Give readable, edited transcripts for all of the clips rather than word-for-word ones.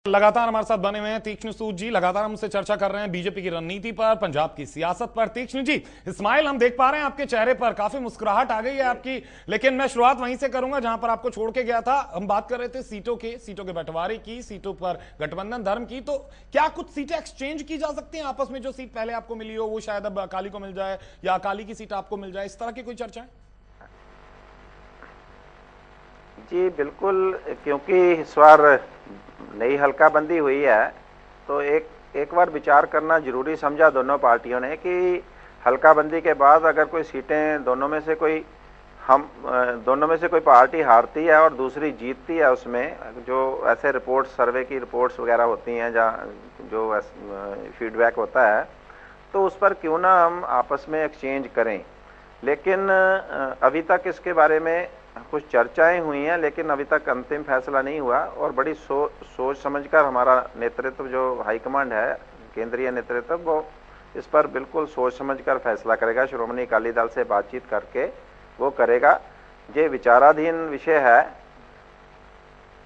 लगातार हमारे साथ बने हुए हैं तीक्ष्ण सूद जी। लगातार हमसे चर्चा कर रहे हैं बीजेपी की रणनीति पर, पंजाब की सियासत पर। तीक्ष्ण जी, इस्माइल, हम देख पा रहे हैं आपके चेहरे पर काफी मुस्कुराहट आ गई है आपकी, लेकिन मैं शुरुआत वहीं से करूंगा जहां पर आपको छोड़ के गया था। हम बात कर रहे थे सीटों के बंटवारे की, सीटों पर गठबंधन धर्म की। तो क्या कुछ सीटें एक्सचेंज की जा सकती हैं आपस में? जो सीट पहले आपको मिली हो वो शायद अब अकाली को मिल जाए, या अकाली की सीट आपको मिल जाए, इस तरह की कोई चर्चा है? जी बिल्कुल, क्योंकि इस बार नई हल्काबंदी हुई है तो एक बार विचार करना जरूरी समझा दोनों पार्टियों ने कि हल्काबंदी के बाद अगर कोई सीटें दोनों में से कोई पार्टी हारती है और दूसरी जीतती है, उसमें जो ऐसे रिपोर्ट्स, सर्वे की रिपोर्ट्स वगैरह होती हैं जहाँ जो फीडबैक होता है, तो उस पर क्यों ना हम आपस में एक्सचेंज करें। लेकिन अभी तक इसके बारे में कुछ चर्चाएं हुई हैं, लेकिन अभी तक अंतिम फैसला नहीं हुआ। और बड़ी सोच समझकर हमारा नेतृत्व, जो हाईकमांड है, केंद्रीय नेतृत्व, वो इस पर बिल्कुल सोच समझकर फैसला करेगा। श्रोमणी अकाली दल से बातचीत करके वो करेगा। ये विचाराधीन विषय है।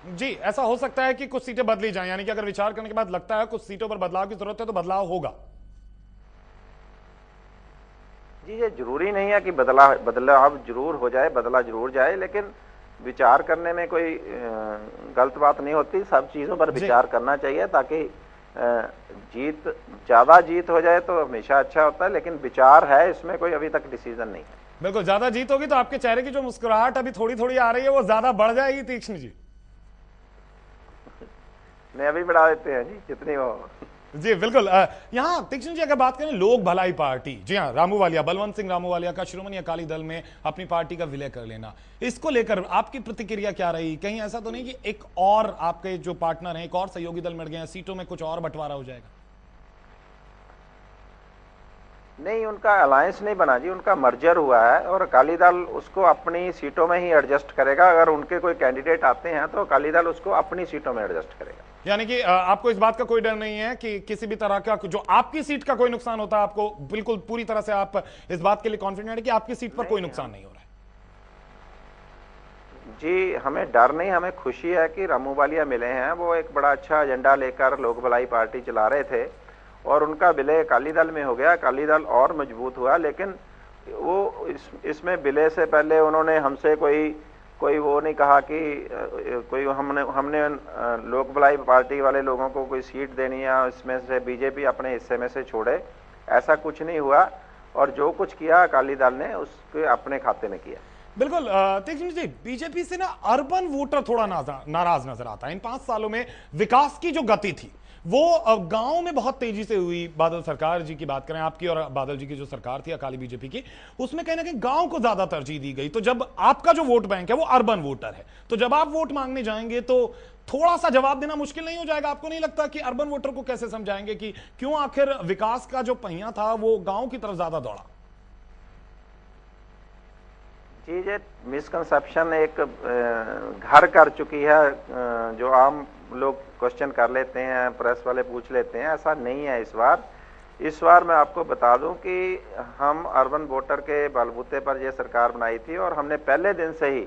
जी, ऐसा हो सकता है कि कुछ सीटें बदली जाएं, यानी कि अगर विचार करने के बाद लगता है कुछ सीटों पर बदलाव की जरूरत है तो बदलाव होगा। जी, ये जरूरी नहीं है कि बदलाव जरूर हो जाए, बदला जरूर जाए, लेकिन विचार करने में कोई गलत बात नहीं होती। सब चीजों पर विचार करना चाहिए ताकि ज्यादा जीत हो जाए तो हमेशा अच्छा होता है, लेकिन विचार है, इसमें कोई अभी तक डिसीजन नहीं है। बिल्कुल, ज्यादा जीत होगी तो आपके चेहरे की जो मुस्कुराहट अभी थोड़ी थोड़ी आ रही है वो ज्यादा बढ़ जाएगी तीक्ष्ण जी। नहीं, अभी बढ़ा देते हैं जी जितनी हो। जी बिल्कुल। यहाँ तीक्ष्ण जी, अगर बात करें लोक भलाई पार्टी, जी हाँ, रामूवालिया, बलवंत सिंह रामूवालिया का श्रोमणी अकाली दल में अपनी पार्टी का विलय कर लेना, इसको लेकर आपकी प्रतिक्रिया क्या रही? कहीं ऐसा तो नहीं कि एक और आपके जो पार्टनर हैं, एक और सहयोगी दल मिल गए हैं, सीटों में कुछ और बंटवारा हो जाएगा? नहीं, उनका अलायंस नहीं बना जी, उनका मर्जर हुआ है और अकाली दल उसको अपनी सीटों में ही एडजस्ट करेगा। अगर उनके कोई कैंडिडेट आते हैं तो अकाली दल उसको अपनी सीटों में एडजस्ट करेगा। यानी कि आपको इस बात का कोई डर नहीं है कि किसी भी तरह का जो आपकी सीट का कोई नुकसान होता है, आपको बिल्कुल पूरी तरह से आप इस बात के लिए कॉन्फिडेंट है कि आपकी सीट पर कोई नुकसान नहीं हो रहा है? जी, हमें डर नहीं, हमें खुशी है कि रामूवालिया मिले हैं। वो एक बड़ा अच्छा एजेंडा लेकर लोक भलाई पार्टी चला रहे थे और उनका विलय अकाली दल में हो गया। अकाली दल और मजबूत हुआ, लेकिन वो इसमें विलय से पहले उन्होंने हमसे कोई वो नहीं कहा कि कोई हमने लोक भलाई पार्टी वाले लोगों को कोई सीट देनी है, इसमें से बीजेपी अपने हिस्से में से छोड़े। ऐसा कुछ नहीं हुआ और जो कुछ किया अकाली दल ने उसके अपने खाते में किया। बिल्कुल। तीक्ष्ण जी, बीजेपी से ना अर्बन वोटर थोड़ा नाराज नजर आता है। इन 5 सालों में विकास की जो गति थी वो गांव में बहुत तेजी से हुई। बादल सरकार जी की बात करें, आपकी और बादल जी की जो सरकार थी अकाली बीजेपी की, उसमें कहीं ना कहीं गांव को ज्यादा तरजीह दी गई। तो जब आपका जो वोट बैंक है वो अर्बन वोटर है, तो जब आप वोट मांगने जाएंगे तो थोड़ा सा जवाब देना मुश्किल नहीं हो जाएगा? आपको नहीं लगता कि अर्बन वोटर को कैसे समझाएंगे कि क्यों आखिर विकास का जो पहिया था वो गांव की तरफ ज्यादा दौड़ा? जी, ये मिसकंसेप्शन एक घर कर चुकी है। जो आम लोग क्वेश्चन कर लेते हैं, प्रेस वाले पूछ लेते हैं, ऐसा नहीं है इस बार मैं आपको बता दूं कि हम अर्बन वोटर के बलबूते पर यह सरकार बनाई थी और हमने पहले दिन से ही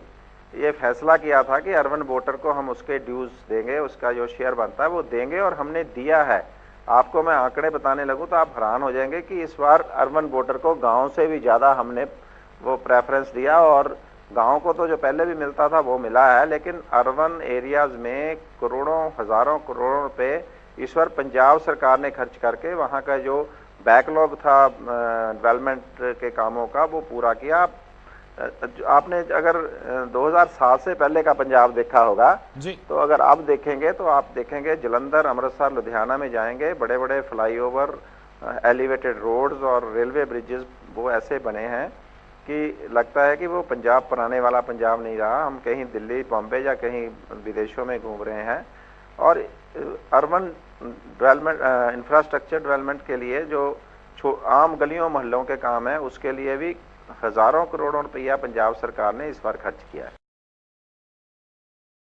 ये फैसला किया था कि अर्बन वोटर को हम उसके ड्यूज देंगे, उसका जो शेयर बनता है वो देंगे, और हमने दिया है। आपको मैं आंकड़े बताने लगूं तो आप हैरान हो जाएंगे कि इस बार अर्बन वोटर को गांव से भी ज्यादा हमने वो प्रेफरेंस दिया। और गांव को तो जो पहले भी मिलता था वो मिला है, लेकिन अर्बन एरियाज में करोड़ों, हजारों करोड़ों रुपए इस बार पंजाब सरकार ने खर्च करके वहां का जो बैकलॉग था डेवलपमेंट के कामों का वो पूरा किया। आपने अगर 2007 से पहले का पंजाब देखा होगा जी, तो अगर अब देखेंगे तो आप देखेंगे जलंधर, अमृतसर, लुधियाना में जाएंगे, बड़े बड़े फ्लाईओवर, एलिवेटेड रोड्स और रेलवे ब्रिजेस वो ऐसे बने हैं कि लगता है कि वो पंजाब पुराने वाला पंजाब नहीं रहा। हम कहीं दिल्ली, बॉम्बे या कहीं विदेशों में घूम रहे हैं। और अर्बन डेवलपमेंट, इंफ्रास्ट्रक्चर डेवलपमेंट के लिए जो आम गलियों मोहल्लों के काम है उसके लिए भी हजारों करोड़ों रुपया पंजाब सरकार ने इस बार खर्च किया है।